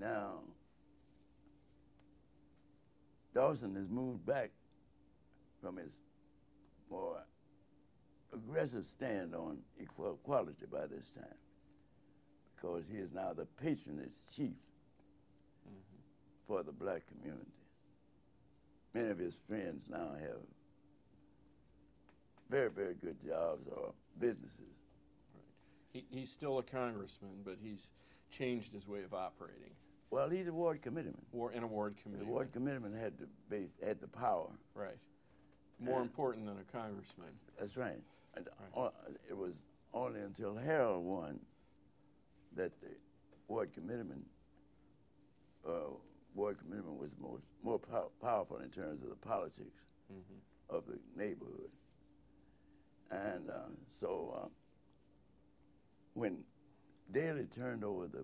Now, Dawson has moved back from his more aggressive stand on equality by this time, because he is now the patronage chief for the black community. Many of his friends now have very, very good jobs or businesses. Right. He's still a congressman, but he's changed his way of operating. Well, he's a ward committeeman. An award committeeman. The ward committeeman had the power. Right. More important than a congressman. That's right. And it was only until Harold won that the ward committeeman was more powerful in terms of the politics of the neighborhood. And so when Daley turned over the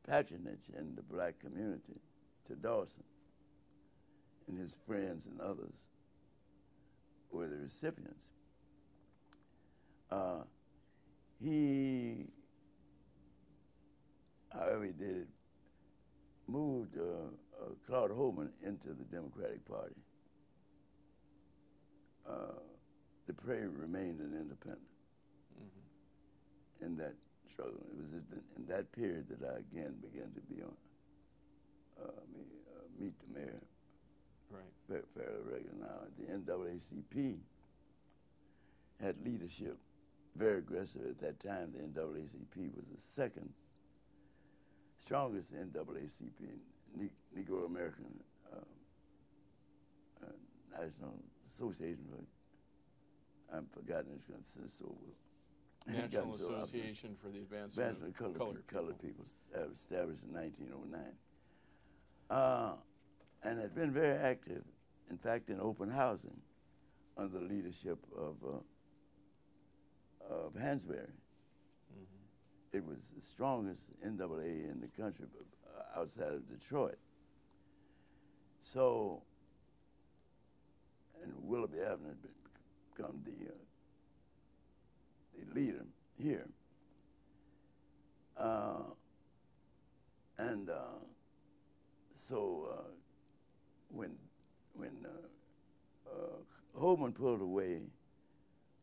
patronage in the black community to Dawson, and his friends and others were the recipients, he, however he did it, moved Claude Holman into the Democratic Party. DePrey remained an independent in that struggle. It was in that period that I again began to be on Meet the Mayor, right, fairly regular. Now, the NAACP had leadership, very aggressive at that time. The NAACP was the second strongest NAACP, Negro American National Association for, I've forgotten it's so National Association for the Advancement of Colored People, established in 1909. And had been very active, in fact, in open housing under the leadership of Hansberry. It was the strongest NAA in the country outside of Detroit. So, and Willoughby Avenue had become the leader here. So when Holman pulled away,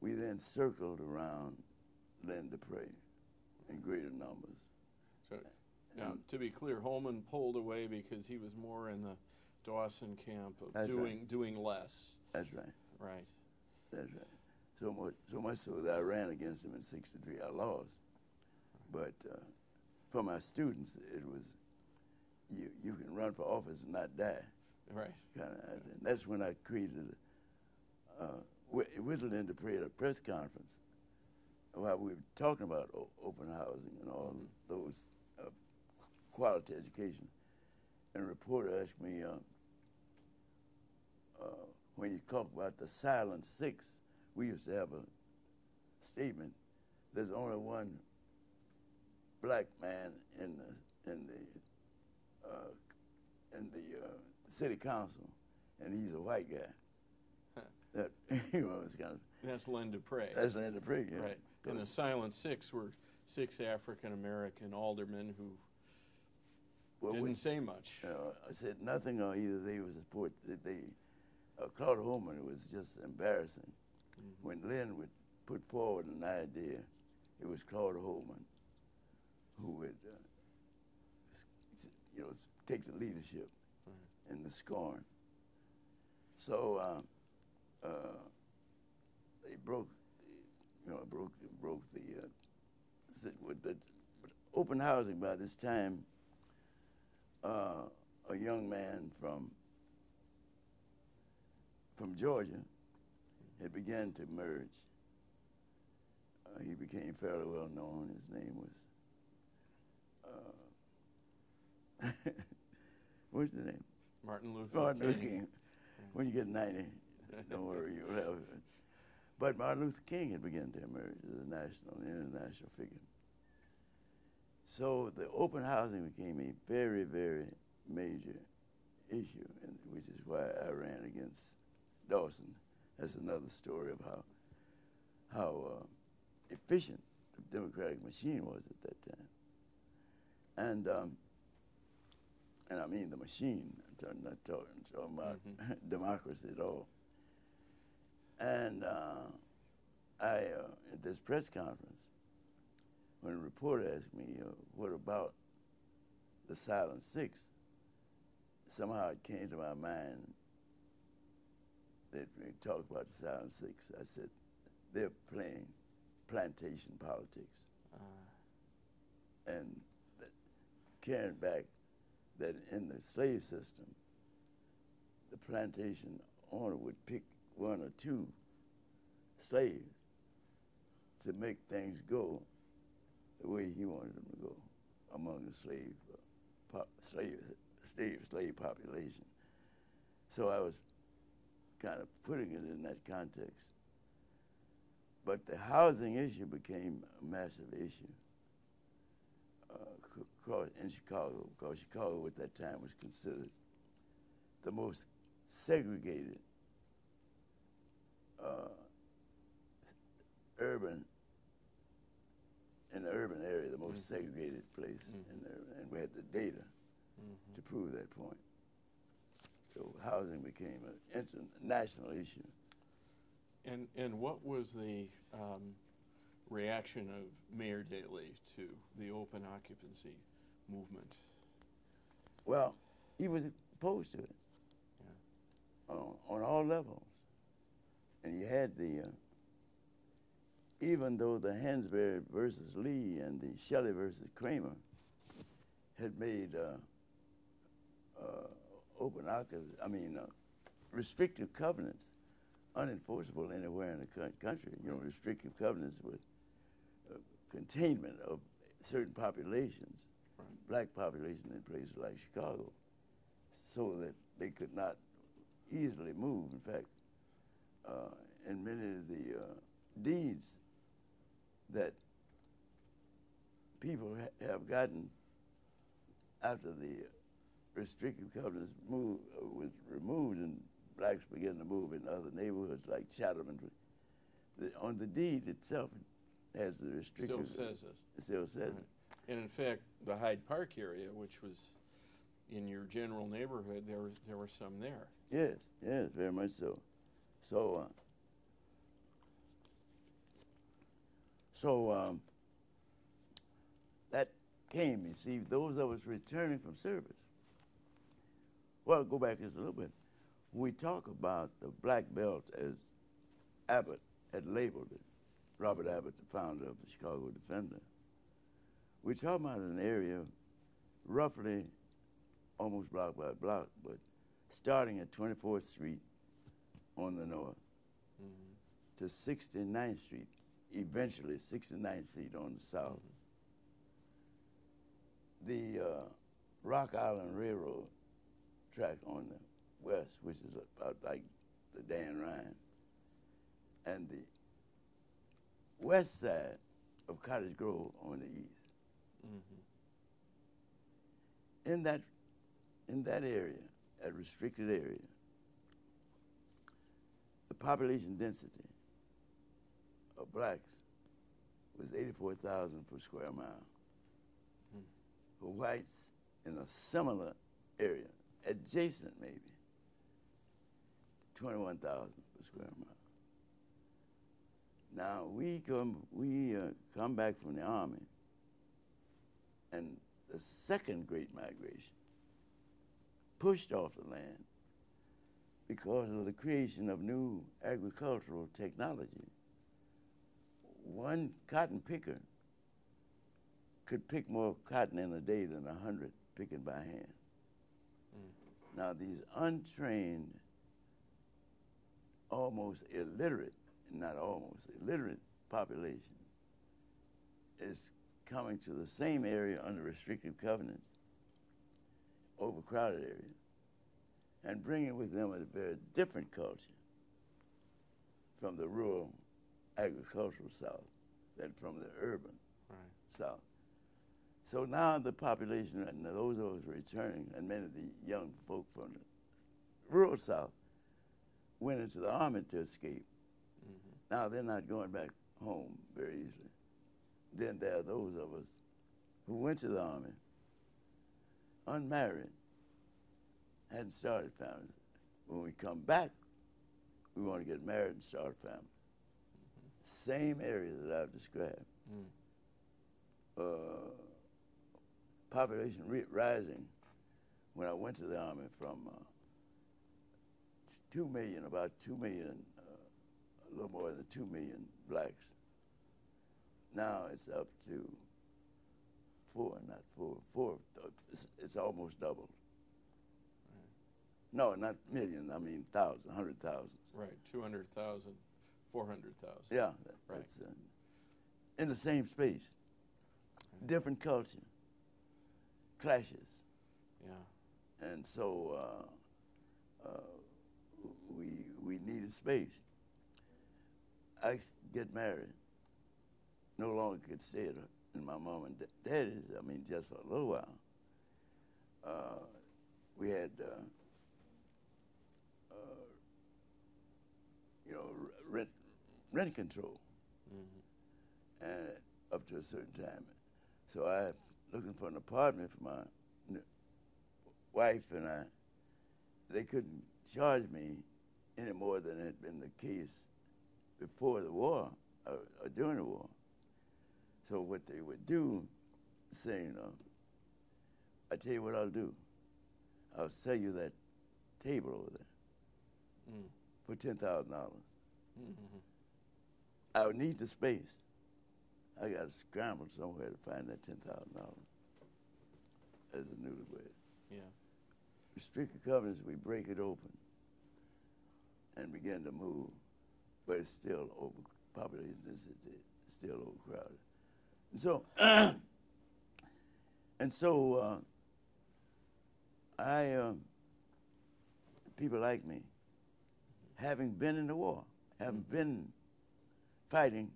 we then circled around Len DePrey in greater numbers. So now, to be clear, Holman pulled away because he was more in the Dawson camp of doing less. That's right. Right. That's right. So much so that I ran against him in '63. I lost. But for my students, it was you can run for office and not die. Right. And that's when I created Whittle and DePrey at a press conference while we were talking about open housing and all those quality education. And a reporter asked me, when you talk about the Silent Six, we used to have a statement, there's only one black man in the city council, and he's a white guy. That, it's kind of. That's Len DePrey. That's Len DePrey, yeah. Right. And the Silent Six were 6 African-American aldermen who didn't say much. I said nothing, or either they was support. Claude Holman, it was just embarrassing. When Len would put forward an idea, it was Claude Holman who would, take the leadership and the scorn. So they broke the open housing. By this time, a young man from Georgia had begun to emerge. He became fairly well known. His name was what's the name? Martin Luther King. When you get 90, don't worry, you'll have it. But Martin Luther King had begun to emerge as a national and international figure. So the open housing became a very, very major issue, which is why I ran against Dawson. That's another story of how efficient the Democratic machine was at that time. And and I mean the machine. I'm not talking about democracy at all. And at this press conference, when a reporter asked me, what about the Silent Six, somehow it came to my mind that we talk about the Silent Six. I said, they're playing plantation politics. And carrying back that in the slave system, the plantation owner would pick one or two slaves to make things go the way he wanted them to go among the slave population. So I was kind of putting it in that context. But the housing issue became a massive issue in Chicago, because Chicago at that time was considered the most segregated in the urban area, the most segregated place and we had the data to prove that point. So housing became an international issue. And what was the reaction of Mayor Daley to the open occupancy movement? Well, he was opposed to it on all levels. And you had even though the Hansberry versus Lee and the Shelley versus Kramer had made restrictive covenants unenforceable anywhere in the country. Restrictive covenants with containment of certain populations, black population in places like Chicago, so that they could not easily move. In fact, in many of the deeds that people have gotten after the restrictive covenants was removed and blacks began to move in other neighborhoods like Chatham, and on the deed itself it has the restrictive. Still says this. It still says it. And in fact, the Hyde Park area, which was in your general neighborhood, there were some there. Yes, very much so. So that came, you see, those of us returning from service. Well, I'll go back just a little bit. We talk about the black belt as Abbott had labeled it, Robert Abbott, the founder of the Chicago Defender. We're talking about an area roughly almost block by block, but starting at 24th Street on the north to 69th Street, eventually 69th Street on the south. The Rock Island Railroad track on the west, which is about like the Dan Ryan, and the west side of Cottage Grove on the east. In that area, that restricted area, the population density of blacks was 84,000 per square mile. For whites in a similar area, adjacent maybe, 21,000 per square mile. Now we come back from the Army, and the second Great Migration pushed off the land because of the creation of new agricultural technology. One cotton picker could pick more cotton in a day than 100 picking by hand. Now these untrained, almost illiterate, not almost, illiterate population is coming to the same area under restrictive covenants, overcrowded area, and bringing with them a very different culture from the rural agricultural South than from the urban South. So now the population, and those of us returning, and many of the young folk from the rural South went into the Army to escape. Now they're not going back home very easily. Then there are those of us who went to the Army, unmarried, hadn't started families. When we come back, we want to get married and start a family. Same area that I've described. Population rising when I went to the Army from 2 million, about 2 million, a little more than 2 million blacks. Now it's up to 4, not 4, it's almost doubled. No, not million, I mean thousand, 100,000. Right, 200,000, 400,000. Yeah, right. That's in the same space. Different culture, clashes. Yeah. And so we needed space. I get married, no longer could stay in my mom and daddy's, I mean, just for a little while. We had, rent control, and up to a certain time. So I was looking for an apartment for my wife and I. They couldn't charge me any more than had been the case before the war or during the war. So what they would do, say, I tell you what I'll do. I'll sell you that table over there for $10,000. I would need the space. I got to scramble somewhere to find that $10,000 as a newlywed. Yeah. Restricted covenants, we break it open and begin to move, but it's still overpopulated. It's still overcrowded. And so, people like me, having been in the war, having been fighting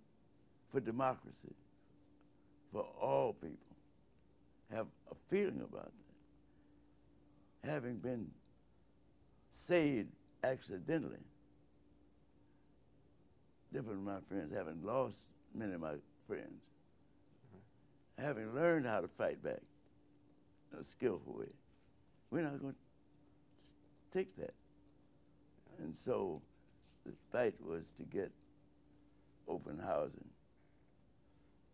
for democracy, for all people, have a feeling about that. Having been saved accidentally, different from my friends, having lost many of my friends, having learned how to fight back in a skillful way, we're not going to take that. And so the fight was to get open housing.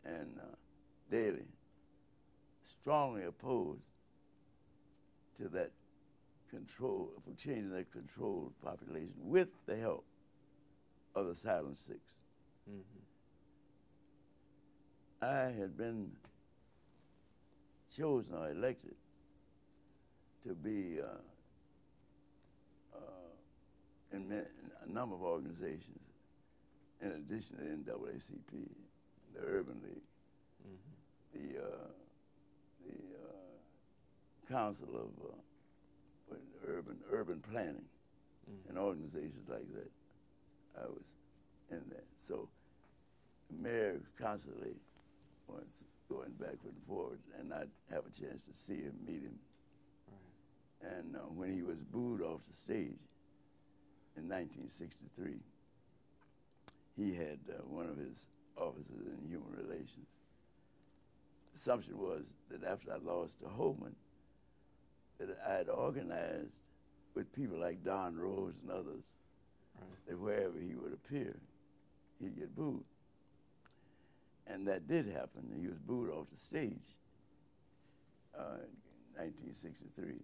And Daley strongly opposed to that control, for changing that controlled population with the help of the Silent Six. I had been chosen or elected to be in a number of organizations, in addition to the NAACP, the Urban League, the Council of Urban Planning, and organizations like that. I was in that. So the mayor constantly was going backward and forward, and I'd have a chance to see him, meet him. Right. And when he was booed off the stage in 1963, he had one of his officers in human relations. The assumption was that after I lost to Holman, that I had organized with people like Don Rose and others, that wherever he would appear, he'd get booed. And that did happen. He was booed off the stage in 1963.